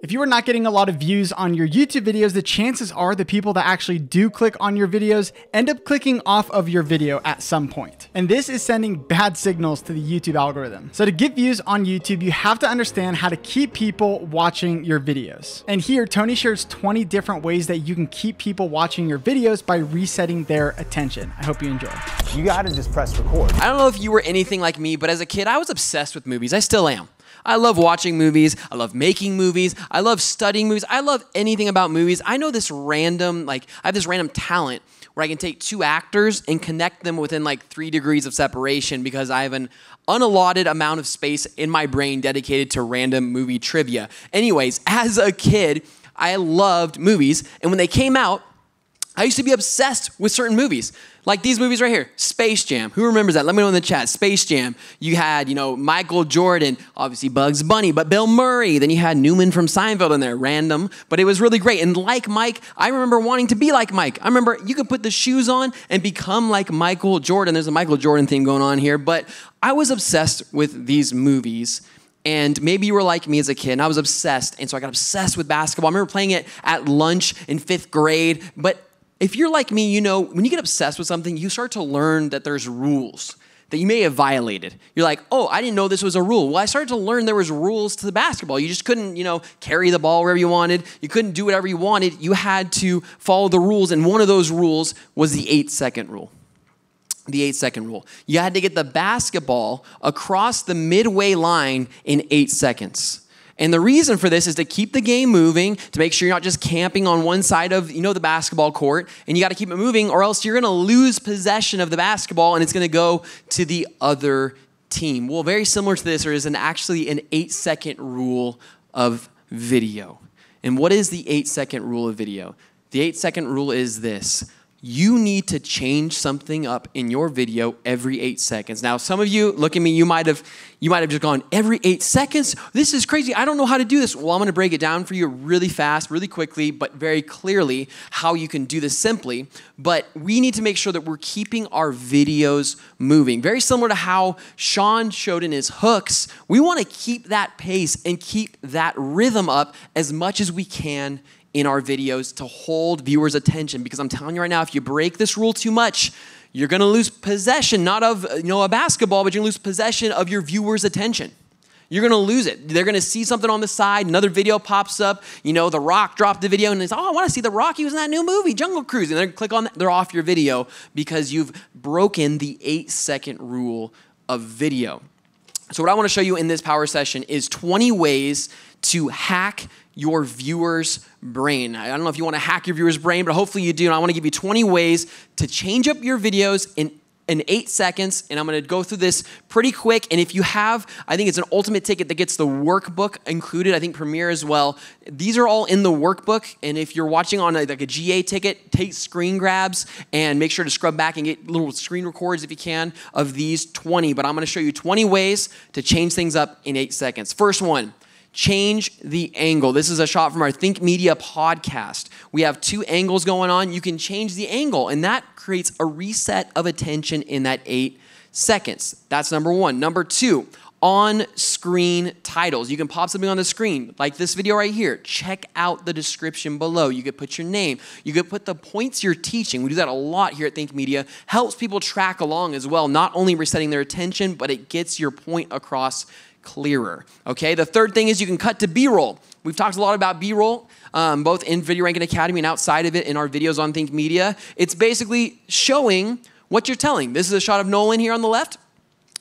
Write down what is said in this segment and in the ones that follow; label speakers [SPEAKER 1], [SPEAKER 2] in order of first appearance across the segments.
[SPEAKER 1] If you are not getting a lot of views on your YouTube videos, the chances are the people that actually do click on your videos end up clicking off of your video at some point. And this is sending bad signals to the YouTube algorithm. So to get views on YouTube, you have to understand how to keep people watching your videos. And here, Tony shares 20 different ways that you can keep people watching your videos by resetting their attention. I hope you enjoy.
[SPEAKER 2] You gotta just press record.
[SPEAKER 3] I don't know if you were anything like me, but as a kid, I was obsessed with movies. I still am. I love watching movies. I love making movies. I love studying movies. I love anything about movies. I know this random, I have this random talent where I can take two actors and connect them within 3 degrees of separation because I have an unallotted amount of space in my brain dedicated to random movie trivia. Anyways, as a kid, I loved movies. And when they came out, I used to be obsessed with certain movies. Like these movies right here, Space Jam. Who remembers that? Let me know in the chat. Space Jam. You had, Michael Jordan, obviously Bugs Bunny, but Bill Murray. Then you had Newman from Seinfeld in there, random, but it was really great. And like Mike, I remember wanting to be like Mike. I remember you could put the shoes on and become like Michael Jordan. There's a Michael Jordan theme going on here, but I was obsessed with these movies. And maybe you were like me as a kid, and I was obsessed. And so I got obsessed with basketball. I remember playing it at lunch in 5th grade, but if you're like me, when you get obsessed with something, you start to learn that there's rules that you may have violated. You're like, oh, I didn't know this was a rule. Well, I started to learn there was rules to the basketball. You just couldn't, carry the ball wherever you wanted. You couldn't do whatever you wanted. You had to follow the rules, and one of those rules was the 8-second rule. The 8-second rule. You had to get the basketball across the midway line in 8 seconds. And the reason for this is to keep the game moving, to make sure you're not just camping on one side of, the basketball court, and you got to keep it moving, or else you're going to lose possession of the basketball, and it's going to go to the other team. Well, very similar to this, there is actually an 8-second rule of video. And what is the 8-second rule of video? The 8-second rule is this. You need to change something up in your video every 8 seconds. Now, some of you, look at me, you might have just gone, every 8 seconds? This is crazy. I don't know how to do this. Well, I'm going to break it down for you really fast, really quickly, but very clearly how you can do this simply. But we need to make sure that we're keeping our videos moving. Very similar to how Sean showed in his hooks. We want to keep that pace and keep that rhythm up as much as we can in our videos to hold viewers' attention, because I'm telling you right now, if you break this rule too much, you're going to lose possession, not of a basketball, but you're going to lose possession of your viewers' attention. You're going to lose it. They're going to see something on the side, another video pops up, The Rock dropped the video, and they say, oh, I want to see The Rock. He was in that new movie, Jungle Cruise. And they're going to click on that. They're off your video because you've broken the 8-second rule of video. So what I want to show you in this power session is 20 ways to hack your viewer's brain. I don't know if you want to hack your viewer's brain, but hopefully you do. And I want to give you 20 ways to change up your videos in 8 seconds. And I'm going to go through this pretty quick. And if you have, I think it's an ultimate ticket that gets the workbook included. I think Premiere as well. These are all in the workbook. And if you're watching on a GA ticket, take screen grabs and make sure to scrub back and get little screen records if you can of these 20. But I'm going to show you 20 ways to change things up in 8 seconds. First one. Change the angle. This is a shot from our Think Media podcast. We have 2 angles going on. You can change the angle, and that creates a reset of attention in that 8 seconds. That's number 1. Number 2, on-screen titles. You can pop something on the screen, like this video right here. Check out the description below. You could put your name. You could put the points you're teaching. We do that a lot here at Think Media. Helps people track along as well, not only resetting their attention, but it gets your point across clearer. Okay, the third thing is you can cut to B-roll. We've talked a lot about B-roll, both in Video Ranking Academy and outside of it in our videos on Think Media. It's basically showing what you're telling. This is a shot of Nolan here on the left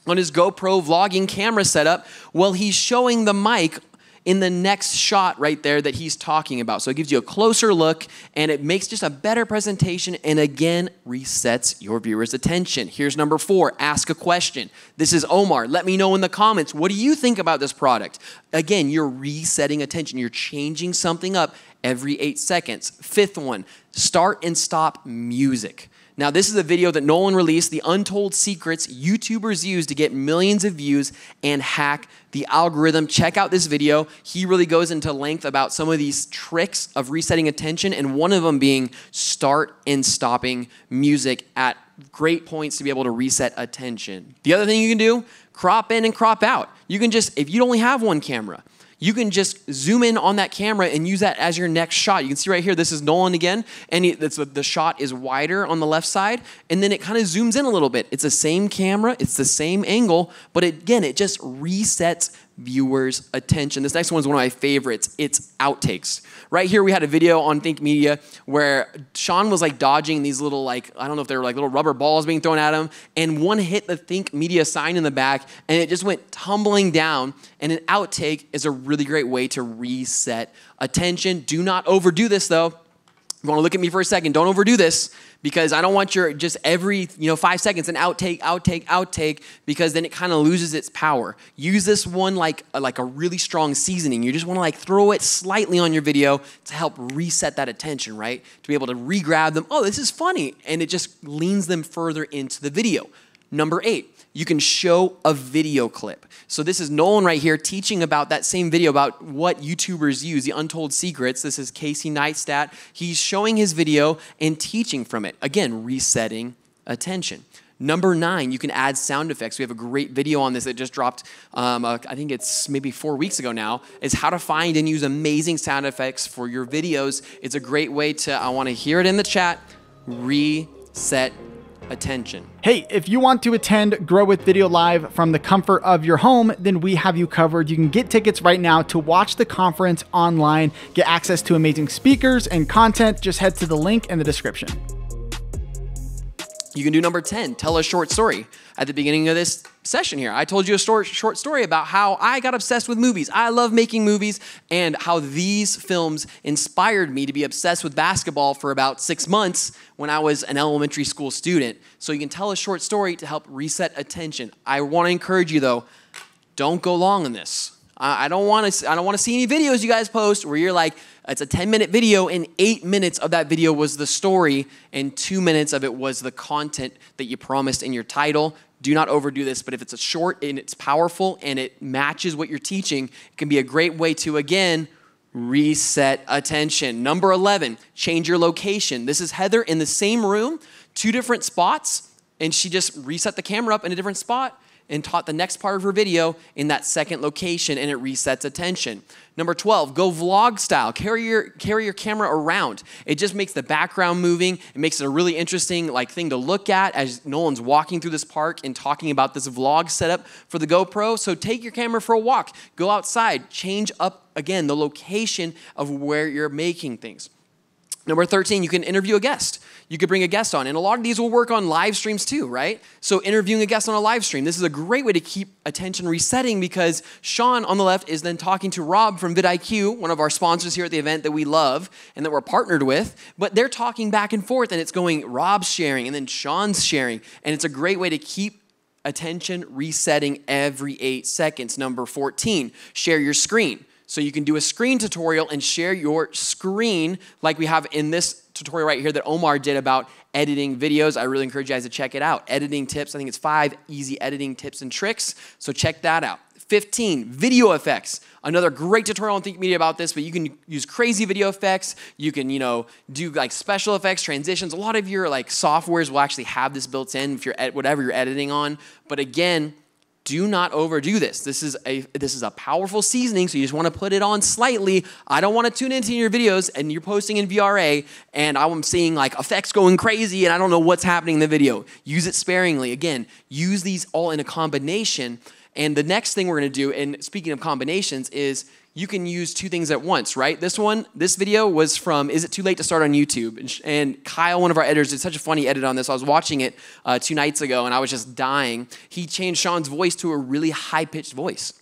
[SPEAKER 3] on his GoPro vlogging camera setup. Well, he's showing the mic in the next shot right there that he's talking about. So it gives you a closer look, and it makes just a better presentation, and again, resets your viewer's attention. Here's number 4, ask a question. This is Omar. Let me know in the comments, what do you think about this product? Again, you're resetting attention. You're changing something up every 8 seconds. 5th one, start and stop music. Now, this is a video that Nolan released, the untold secrets YouTubers use to get millions of views and hack the algorithm. Check out this video. He really goes into length about some of these tricks of resetting attention, and one of them being start and stopping music at great points to be able to reset attention. The other thing you can do, crop in and crop out. You can just, if you only have one camera, you can just zoom in on that camera and use that as your next shot. You can see right here, this is Nolan again, and the shot is wider on the left side, and then it kind of zooms in a little bit. It's the same camera, it's the same angle, but again, it just resets viewers' attention. This next one is one of my favorites. It's outtakes. Right here, we had a video on Think Media where Sean was like dodging these little, like, I don't know if they were like little rubber balls being thrown at him, and one hit the Think Media sign in the back, and it just went tumbling down. And an outtake is a really great way to reset attention. Do not overdo this, though. You want to look at me for a second. Don't overdo this, because I don't want your just every 5 seconds an outtake, because then it kind of loses its power. Use this one like a really strong seasoning. You just want to like throw it slightly on your video to help reset that attention, right? To be able to re-grab them. Oh, this is funny. And it just leans them further into the video. Number 8. You can show a video clip. So this is Nolan right here teaching about that same video about what YouTubers use, the untold secrets. This is Casey Neistat. He's showing his video and teaching from it. Again, resetting attention. Number 9, you can add sound effects. We have a great video on this that just dropped, I think it's maybe 4 weeks ago now, is how to find and use amazing sound effects for your videos. It's a great way to, I want to hear it in the chat, reset attention.
[SPEAKER 1] Hey, if you want to attend Grow with Video Live from the comfort of your home, then we have you covered. You can get tickets right now to watch the conference online, get access to amazing speakers and content. Just head to the link in the description.
[SPEAKER 3] You can do number 10, tell a short story. At the beginning of this session here, I told you a short story about how I got obsessed with movies. I love making movies, and how these films inspired me to be obsessed with basketball for about 6 months when I was an elementary school student. So you can tell a short story to help reset attention. I want to encourage you though, don't go long on this. I don't want to see any videos you guys post where you're like, it's a 10-minute video and 8 minutes of that video was the story and 2 minutes of it was the content that you promised in your title. Do not overdo this, but if it's a short and it's powerful and it matches what you're teaching, it can be a great way to, again, reset attention. Number 11, change your location. This is Heather in the same room, 2 different spots, and she just reset the camera up in a different spot and taught the next part of her video in that second location, and it resets attention. Number 12, go vlog style. Carry your camera around. It just makes the background moving. It makes it a really interesting thing to look at as Nolan's walking through this park and talking about this vlog setup for the GoPro. So take your camera for a walk. Go outside. Change up, again, the location of where you're making things. Number 13, you can interview a guest. You could bring a guest on, and a lot of these will work on live streams too, right? So interviewing a guest on a live stream, this is a great way to keep attention resetting, because Sean on the left is then talking to Rob from vidIQ, one of our sponsors here at the event that we love and that we're partnered with, but they're talking back and forth, and it's going Rob's sharing and then Sean's sharing, and it's a great way to keep attention resetting every 8 seconds. Number 14, share your screen. So you can do a screen tutorial and share your screen like we have in this tutorial right here that Omar did about editing videos. I really encourage you guys to check it out. Editing tips. I think it's 5 easy editing tips and tricks. So check that out. 15, video effects. Another great tutorial on Think Media about this, but you can use crazy video effects. You can, do special effects, transitions. A lot of your softwares will actually have this built in if you're whatever you're editing on. But again, do not overdo this. This is a powerful seasoning, so you just want to put it on slightly. I don't want to tune into your videos and you're posting in VRA and I'm seeing effects going crazy and I don't know what's happening in the video. Use it sparingly. Again, use these all in a combination. And the next thing we're going to do, and speaking of combinations, is you can use 2 things at once, right? This video was from Is It Too Late to Start on YouTube? And Kyle, one of our editors, did such a funny edit on this. I was watching it 2 nights ago, and I was just dying. He changed Sean's voice to a really high-pitched voice.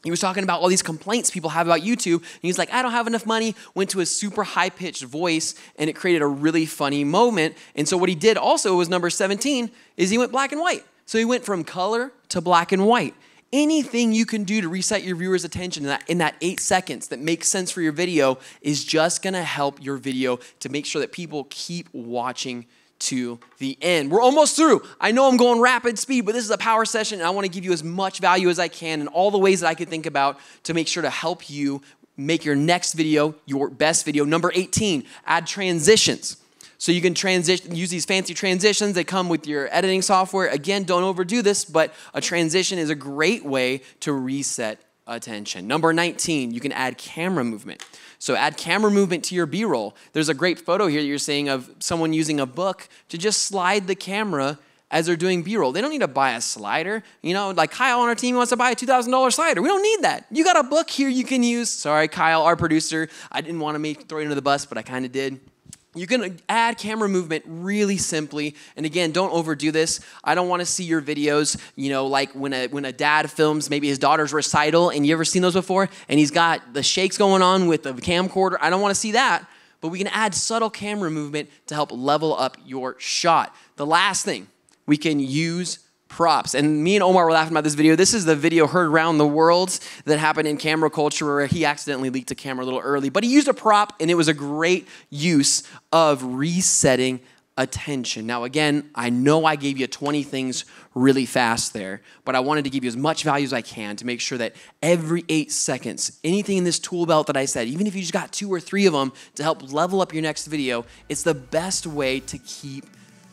[SPEAKER 3] He was talking about all these complaints people have about YouTube. And he's like, I don't have enough money. Went to a super high-pitched voice, and it created a really funny moment. And so what he did also was number 17, is he went black and white. So he went from color to black and white. Anything you can do to reset your viewers' attention in that 8 seconds that makes sense for your video is just going to help your video to make sure that people keep watching to the end. We're almost through. I know I'm going rapid speed, but this is a power session, and I want to give you as much value as I can in all the ways that I could think about to make sure to help you make your next video your best video. Number 18, add transitions. So you can use these fancy transitions that come with your editing software. Again, don't overdo this, but a transition is a great way to reset attention. Number 19, you can add camera movement. So add camera movement to your B-roll. There's a great photo here that you're seeing of someone using a book to just slide the camera as they're doing B-roll. They don't need to buy a slider. You know, like Kyle on our team wants to buy a $2,000 slider. We don't need that. You got a book here you can use. Sorry, Kyle, our producer. I didn't want to throw you under the bus, but I kind of did. You can add camera movement really simply. And again, don't overdo this. I don't want to see your videos, you know, like when a dad films maybe his daughter's recital, and you ever seen those before? And he's got the shakes going on with the camcorder. I don't want to see that. But we can add subtle camera movement to help level up your shot. The last thing, we can use props. And me and Omar were laughing about this video. This is the video heard around the world that happened in camera culture where he accidentally leaked a camera a little early. But he used a prop, and it was a great use of resetting attention. Now, again, I know I gave you 20 things really fast there, but I wanted to give you as much value as I can to make sure that every 8 seconds, anything in this tool belt that I said, even if you just got 2 or 3 of them to help level up your next video, it's the best way to keep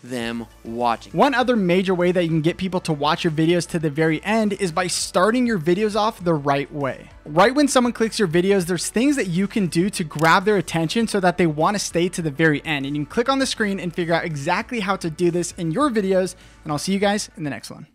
[SPEAKER 3] them watching.
[SPEAKER 1] One other major way that you can get people to watch your videos to the very end is by starting your videos off the right way. Right when someone clicks your videos, there's things that you can do to grab their attention so that they want to stay to the very end. And you can click on the screen and figure out exactly how to do this in your videos. And I'll see you guys in the next one.